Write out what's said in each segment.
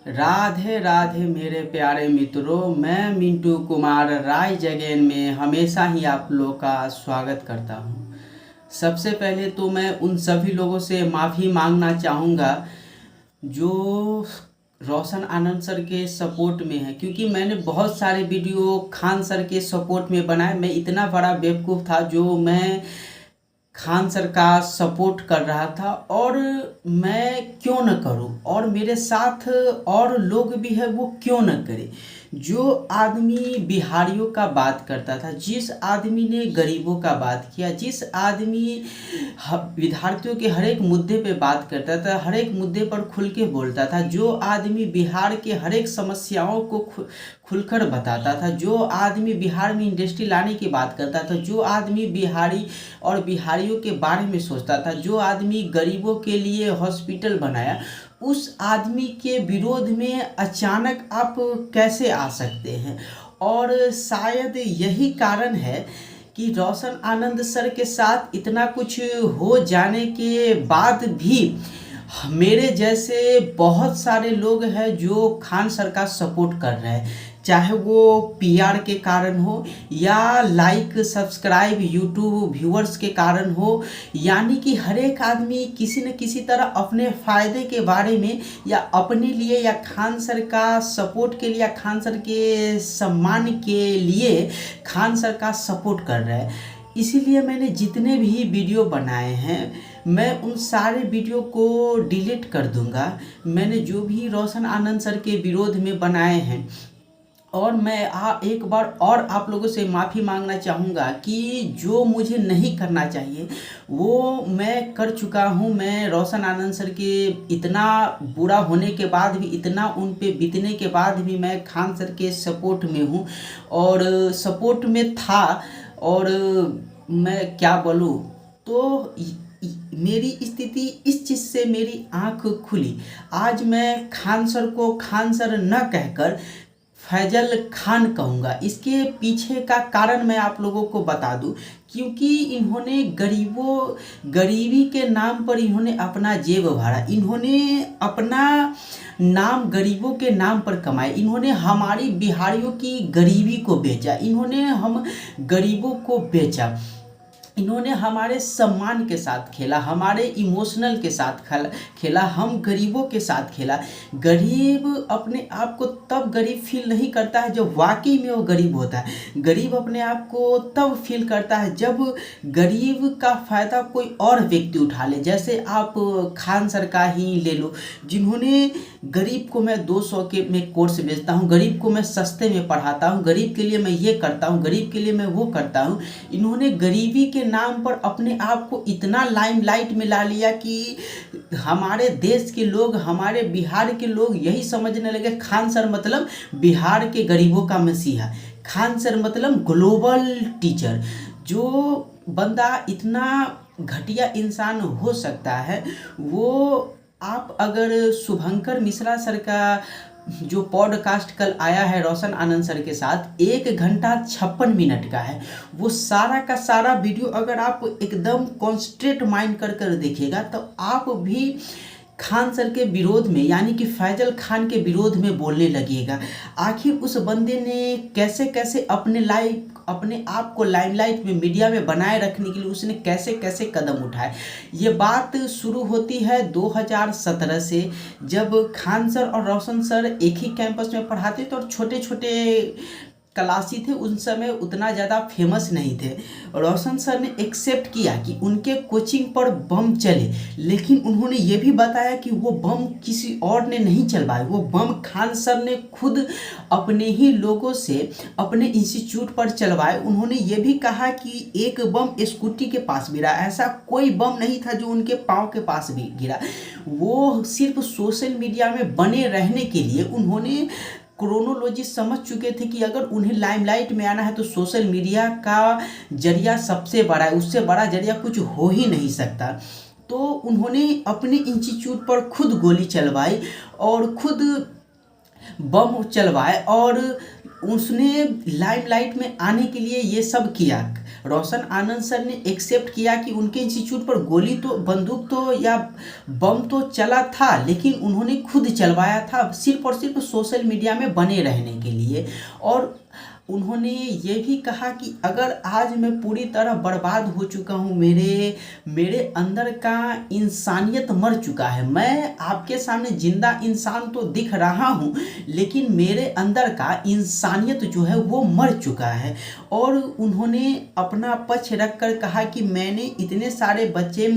राधे राधे मेरे प्यारे मित्रों, मैं मिंटू कुमार राय जगेन में हमेशा ही आप लोग का स्वागत करता हूँ। सबसे पहले तो मैं उन सभी लोगों से माफ़ी मांगना चाहूँगा जो रोशन आनंद सर के सपोर्ट में है, क्योंकि मैंने बहुत सारे वीडियो खान सर के सपोर्ट में बनाए। मैं इतना बड़ा बेवकूफ़ था जो मैं खान सर का सपोर्ट कर रहा था, और मैं क्यों न करूं, और मेरे साथ और लोग भी है वो क्यों न करे। जो आदमी बिहारियों का बात करता था, जिस आदमी ने गरीबों का बात किया, जिस आदमी विद्यार्थियों के हर एक मुद्दे पे बात करता था, हर एक मुद्दे पर खुल के बोलता था, जो आदमी बिहार के हर एक समस्याओं को खुलकर बताता था, जो आदमी बिहार में इंडस्ट्री लाने की बात करता था, जो आदमी बिहारी और बिहारियों के बारे में सोचता था, जो आदमी गरीबों के लिए हॉस्पिटल बनाया, उस आदमी के विरोध में अचानक आप कैसे आ सकते हैं। और शायद यही कारण है कि रोशन आनंद सर के साथ इतना कुछ हो जाने के बाद भी मेरे जैसे बहुत सारे लोग हैं जो खान सर का सपोर्ट कर रहे हैं, चाहे वो पीआर के कारण हो या लाइक सब्सक्राइब यूट्यूब व्यूअर्स के कारण हो। यानी कि हर एक आदमी किसी न किसी तरह अपने फ़ायदे के बारे में या अपने लिए या खान सर का सपोर्ट के लिए या खान सर के सम्मान के लिए खान सर का सपोर्ट कर रहे हैं। इसीलिए मैंने जितने भी वीडियो बनाए हैं, मैं उन सारे वीडियो को डिलीट कर दूंगा। मैंने जो भी रोशन आनंद सर के विरोध में बनाए हैं, और मैं एक बार और आप लोगों से माफ़ी मांगना चाहूँगा कि जो मुझे नहीं करना चाहिए वो मैं कर चुका हूँ। मैं रोशन आनंद सर के इतना बुरा होने के बाद भी, इतना उन पे बीतने के बाद भी मैं खान सर के सपोर्ट में हूँ और सपोर्ट में था। और मैं क्या बोलूँ, तो मेरी स्थिति इस चीज़ से मेरी आंख खुली। आज मैं खान सर को खान सर न कहकर फैजल खान कहूँगा। इसके पीछे का कारण मैं आप लोगों को बता दूं, क्योंकि इन्होंने गरीबी के नाम पर इन्होंने अपना जेब भरा, इन्होंने अपना नाम गरीबों के नाम पर कमाए, इन्होंने हमारी बिहारियों की गरीबी को बेचा, इन्होंने हम गरीबों को बेचा, इन्होंने हमारे सम्मान के साथ खेला, हमारे इमोशनल के साथ खेला, हम गरीबों के साथ खेला। गरीब अपने आप को तब गरीब फील नहीं करता है जब वाकई में वो गरीब होता है। गरीब अपने आप को तब फील करता है जब गरीब का फ़ायदा कोई और व्यक्ति उठा ले। जैसे आप खान सर का ही ले लो, जिन्होंने गरीब को मैं 200 के में कोर्स बेचता हूँ, गरीब को मैं सस्ते में पढ़ाता हूँ, गरीब के लिए मैं ये करता हूँ, गरीब के लिए मैं वो करता हूँ। इन्होंने गरीबी के नाम पर अपने आप को इतना लाइमलाइट में ला लिया कि हमारे देश के लोग, हमारे बिहार के लोग यही समझने लगे खान सर मतलब बिहार के गरीबों का मसीहा, खान सर मतलब ग्लोबल टीचर। जो बंदा इतना घटिया इंसान हो सकता है, वो आप अगर शुभंकर मिश्रा सर का जो पॉडकास्ट कल आया है रोशन आनंद सर के साथ, 1 घंटा 56 मिनट का है, वो सारा का सारा वीडियो अगर आप एकदम कॉन्सेंट्रेट माइंड कर कर देखिएगा तो आप भी खान सर के विरोध में, यानी कि फैजल खान के विरोध में बोलने लगिएगा। आखिर उस बंदे ने कैसे कैसे अपने आप को लाइमलाइट में, मीडिया में बनाए रखने के लिए उसने कैसे कैसे कदम उठाए। ये बात शुरू होती है 2017 से, जब खान सर और रोशन सर एक ही कैंपस में पढ़ाते थे और छोटे छोटे क्लासी थे, उन समय उतना ज़्यादा फेमस नहीं थे। रोशन सर ने एक्सेप्ट किया कि उनके कोचिंग पर बम चले, लेकिन उन्होंने ये भी बताया कि वो बम किसी और ने नहीं चलवाए, वो बम खान सर ने खुद अपने ही लोगों से अपने इंस्टीट्यूट पर चलवाए। उन्होंने ये भी कहा कि एक बम स्कूटी के पास गिरा, ऐसा कोई बम नहीं था जो उनके पाँव के पास भी गिरा। वो सिर्फ सोशल मीडिया में बने रहने के लिए उन्होंने क्रोनोलॉजी समझ चुके थे कि अगर उन्हें लाइमलाइट में आना है तो सोशल मीडिया का जरिया सबसे बड़ा है, उससे बड़ा जरिया कुछ हो ही नहीं सकता। तो उन्होंने अपने इंस्टीट्यूट पर खुद गोली चलवाई और खुद बम चलवाए, और उसने लाइमलाइट में आने के लिए ये सब किया। रोशन आनंद सर ने एक्सेप्ट किया कि उनके इंस्टीट्यूट पर गोली तो, बंदूक तो या बम तो चला था, लेकिन उन्होंने खुद चलवाया था सिर्फ और सिर्फ सोशल मीडिया में बने रहने के लिए। और उन्होंने ये भी कहा कि अगर आज मैं पूरी तरह बर्बाद हो चुका हूँ, मेरे अंदर का इंसानियत मर चुका है, मैं आपके सामने जिंदा इंसान तो दिख रहा हूँ, लेकिन मेरे अंदर का इंसानियत जो है वो मर चुका है। और उन्होंने अपना पक्ष रखकर कहा कि मैंने इतने सारे बच्चे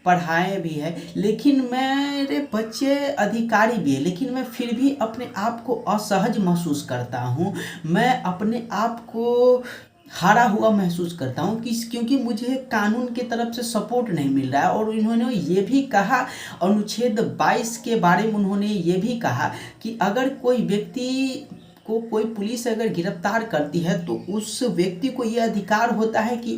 पढ़ाए भी है, लेकिन मेरे बच्चे अधिकारी भी है, लेकिन मैं फिर भी अपने आप को असहज महसूस करता हूँ, मैं अपने आप को हारा हुआ महसूस करता हूँ क्योंकि मुझे कानून की तरफ से सपोर्ट नहीं मिल रहा है। और इन्होंने ये भी कहा, अनुच्छेद 22 के बारे में उन्होंने ये भी कहा कि अगर कोई व्यक्ति को कोई पुलिस अगर गिरफ्तार करती है तो उस व्यक्ति को ये अधिकार होता है कि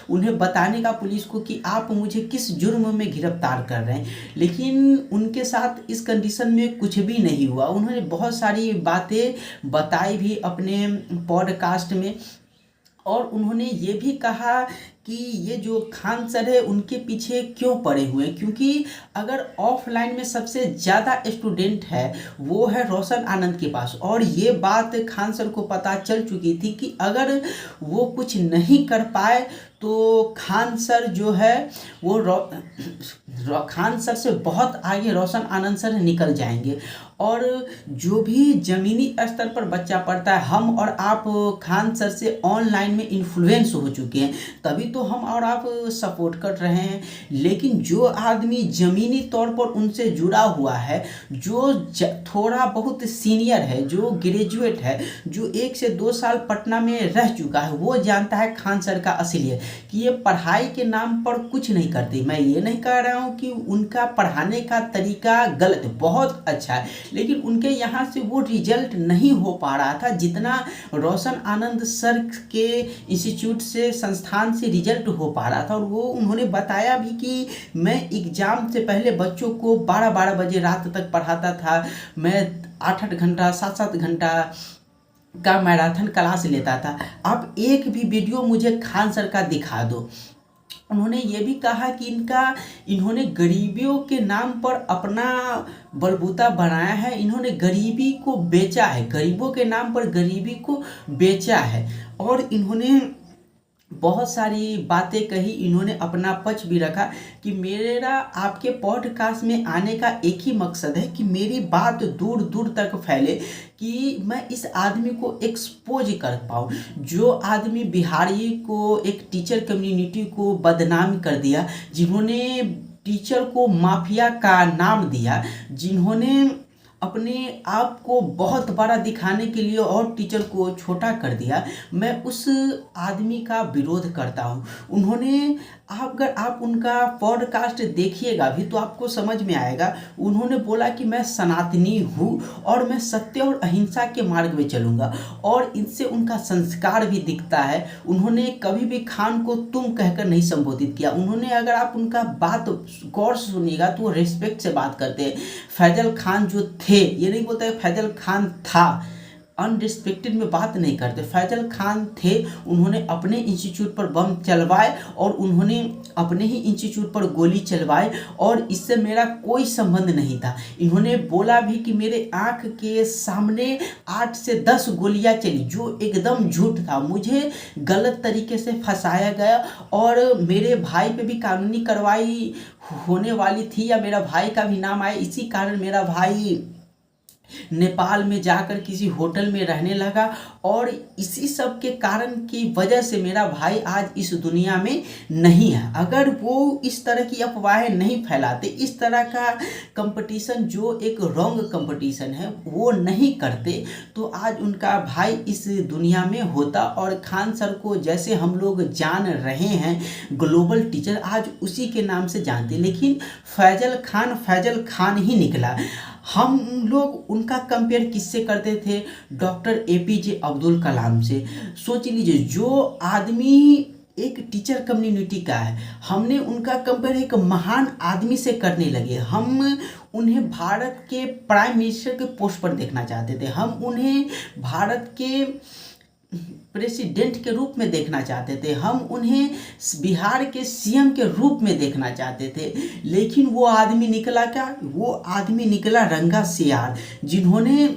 उन्हें बताने का पुलिस को कि आप मुझे किस जुर्म में गिरफ्तार कर रहे हैं। लेकिन उनके साथ इस कंडीशन में कुछ भी नहीं हुआ। उन्होंने बहुत सारी बातें बताई भी अपने पॉडकास्ट में। और उन्होंने ये भी कहा कि ये जो खान सर है उनके पीछे क्यों पड़े हुए हैं, क्योंकि अगर ऑफलाइन में सबसे ज़्यादा स्टूडेंट है वो है रोशन आनंद के पास। और ये बात खान सर को पता चल चुकी थी कि अगर वो कुछ नहीं कर पाए तो खान सर जो है वो खान सर से बहुत आगे रोशन आनंद सर निकल जाएंगे। और जो भी ज़मीनी स्तर पर बच्चा पढ़ता है, हम और आप खान सर से ऑनलाइन में इन्फ्लुएंस हो चुके हैं, तभी तो हम और आप सपोर्ट कर रहे हैं। लेकिन जो आदमी ज़मीनी तौर पर उनसे जुड़ा हुआ है, जो थोड़ा बहुत सीनियर है, जो ग्रेजुएट है, जो 1 से 2 साल पटना में रह चुका है, वो जानता है खान सर का असलियत कि ये पढ़ाई के नाम पर कुछ नहीं करते। मैं ये नहीं कह रहा हूँ कि उनका पढ़ाने का तरीका गलत है, बहुत अच्छा है, लेकिन उनके यहाँ से वो रिजल्ट नहीं हो पा रहा था जितना रोशन आनंद सर के इंस्टीट्यूट से, संस्थान से रिजल्ट हो पा रहा था। और वो उन्होंने बताया भी कि मैं एग्ज़ाम से पहले बच्चों को 12-12 बजे रात तक पढ़ाता था, मैं 8-8 घंटा 7-7 घंटा का मैराथन क्लास लेता था। आप एक भी वीडियो मुझे खान सर का दिखा दो। उन्होंने ये भी कहा कि इन्होंने गरीबियों के नाम पर अपना बलबूता बनाया है, इन्होंने गरीबी को बेचा है, गरीबों के नाम पर गरीबी को बेचा है। और इन्होंने बहुत सारी बातें कही, इन्होंने अपना पक्ष भी रखा कि मेरा आपके पॉडकास्ट में आने का एक ही मकसद है कि मेरी बात दूर दूर तक फैले, कि मैं इस आदमी को एक्सपोज कर पाऊँ, जो आदमी बिहारी को, एक टीचर कम्युनिटी को बदनाम कर दिया, जिन्होंने टीचर को माफिया का नाम दिया, जिन्होंने अपने आप को बहुत बड़ा दिखाने के लिए और टीचर को छोटा कर दिया, मैं उस आदमी का विरोध करता हूँ। उन्होंने, अगर आप उनका पॉडकास्ट देखिएगा भी तो आपको समझ में आएगा, उन्होंने बोला कि मैं सनातनी हूँ और मैं सत्य और अहिंसा के मार्ग में चलूँगा, और इनसे उनका संस्कार भी दिखता है। उन्होंने कभी भी खान को तुम कहकर नहीं संबोधित किया। उन्होंने, अगर आप उनका बात गौर से सुनिएगा तो वो रिस्पेक्ट से बात करते हैं। फैजल खान जो थे, ये नहीं बोलते फैजल खान था, अनरिस्पेक्टेड में बात नहीं करते, फैजल खान थे। उन्होंने अपने इंस्टीट्यूट पर बम चलवाए और उन्होंने अपने ही इंस्टीट्यूट पर गोली चलवाए, और इससे मेरा कोई संबंध नहीं था। इन्होंने बोला भी कि मेरे आंख के सामने 8 से 10 गोलियां चली, जो एकदम झूठ था। मुझे गलत तरीके से फंसाया गया और मेरे भाई पे भी कानूनी कार्रवाई होने वाली थी, या मेरा भाई का भी नाम आया। इसी कारण मेरा भाई नेपाल में जाकर किसी होटल में रहने लगा, और इसी सब के कारण की वजह से मेरा भाई आज इस दुनिया में नहीं है। अगर वो इस तरह की अफवाहें नहीं फैलाते, इस तरह का कंपटीशन जो एक रॉन्ग कंपटीशन है वो नहीं करते, तो आज उनका भाई इस दुनिया में होता। और खान सर को जैसे हम लोग जान रहे हैं ग्लोबल टीचर, आज उसी के नाम से जानते, लेकिन फैजल खान ही निकला। हम लोग उनका कंपेयर किससे करते थे? डॉक्टर APJ अब्दुल कलाम से। सोच लीजिए, जो आदमी एक टीचर कम्युनिटी का है, हमने उनका कंपेयर एक महान आदमी से करने लगे। हम उन्हें भारत के प्राइम मिनिस्टर के पोस्ट पर देखना चाहते थे, हम उन्हें भारत के प्रेसिडेंट के रूप में देखना चाहते थे, हम उन्हें बिहार के सीएम के रूप में देखना चाहते थे। लेकिन वो आदमी निकला क्या? वो आदमी निकला रंगा सियार, जिन्होंने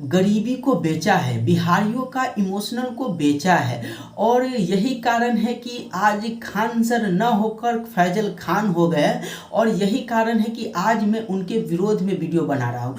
गरीबी को बेचा है, बिहारियों का इमोशनल को बेचा है। और यही कारण है कि आज खान सर न होकर फैजल खान हो गए, और यही कारण है कि आज मैं उनके विरोध में वीडियो बना रहा हूँ।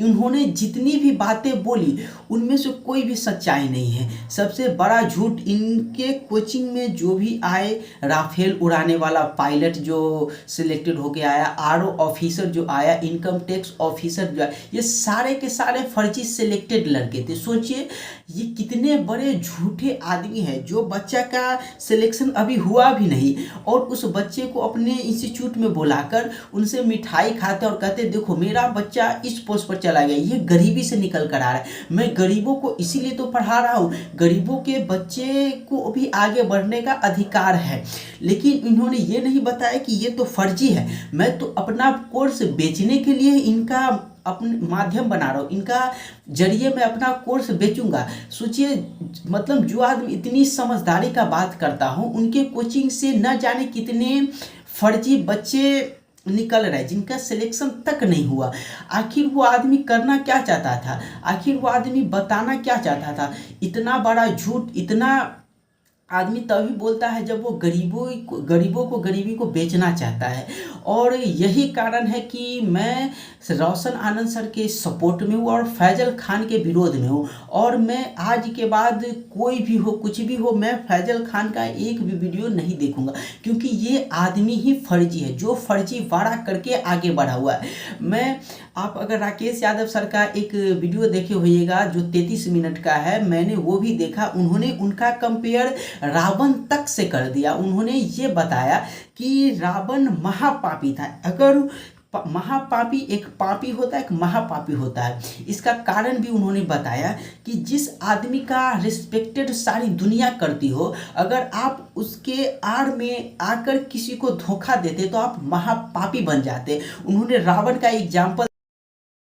उन्होंने जितनी भी बातें बोली उनमें से कोई भी सच्चाई नहीं है। सबसे बड़ा झूठ इनके कोचिंग में जो भी आए, राफेल उड़ाने वाला पायलट जो सिलेक्टेड होके आया, आरओ ऑफिसर जो आया, इनकम टैक्स ऑफिसर जो आया, ये सारे के सारे फर्जी सिलेक्टेड लड़के थे। सोचिए ये कितने बड़े झूठे आदमी हैं। जो बच्चा का सिलेक्शन अभी हुआ भी नहीं और उस बच्चे को अपने इंस्टीट्यूट में बुलाकर उनसे मिठाई खाते और कहते देखो मेरा बच्चा इस पोस्ट पर चला गया, ये गरीबी से निकल कर आ रहा है, मैं गरीबों को इसीलिए तो पढ़ा रहा हूँ, गरीबों के बच्चे को भी आगे बढ़ने का अधिकार है। लेकिन इन्होंने ये नहीं बताया कि ये तो फर्जी है, मैं तो अपना कोर्स बेचने के लिए इनका अपने माध्यम बना रहा हूँ, इनका जरिए मैं अपना कोर्स बेचूंगा। सोचिए, मतलब जो आदमी इतनी समझदारी का बात करता हूँ, उनके कोचिंग से न जाने कितने फर्जी बच्चे निकल रहे जिनका सिलेक्शन तक नहीं हुआ। आखिर वो आदमी करना क्या चाहता था? आखिर वो आदमी बताना क्या चाहता था? इतना बड़ा झूठ इतना आदमी तभी बोलता है जब वो गरीबों को गरीबी को बेचना चाहता है। और यही कारण है कि मैं रोशन आनंद सर के सपोर्ट में हूँ और फैजल खान के विरोध में हूँ। और मैं आज के बाद कोई भी हो कुछ भी हो, मैं फैजल खान का एक भी वीडियो नहीं देखूंगा, क्योंकि ये आदमी ही फर्जी है, जो फर्जी वाड़ा करके आगे बढ़ा हुआ है। आप अगर राकेश यादव सर का एक वीडियो देखे होइएगा जो 33 मिनट का है, मैंने वो भी देखा। उन्होंने उनका कंपेयर रावण तक से कर दिया। उन्होंने ये बताया कि रावण महापापी था। अगर महापापी एक पापी होता है, एक महापापी होता है। इसका कारण भी उन्होंने बताया कि जिस आदमी का रिस्पेक्टेड सारी दुनिया करती हो, अगर आप उसके आड़ में आकर किसी को धोखा देते तो आप महापापी बन जाते। उन्होंने रावण का एग्जाम्पल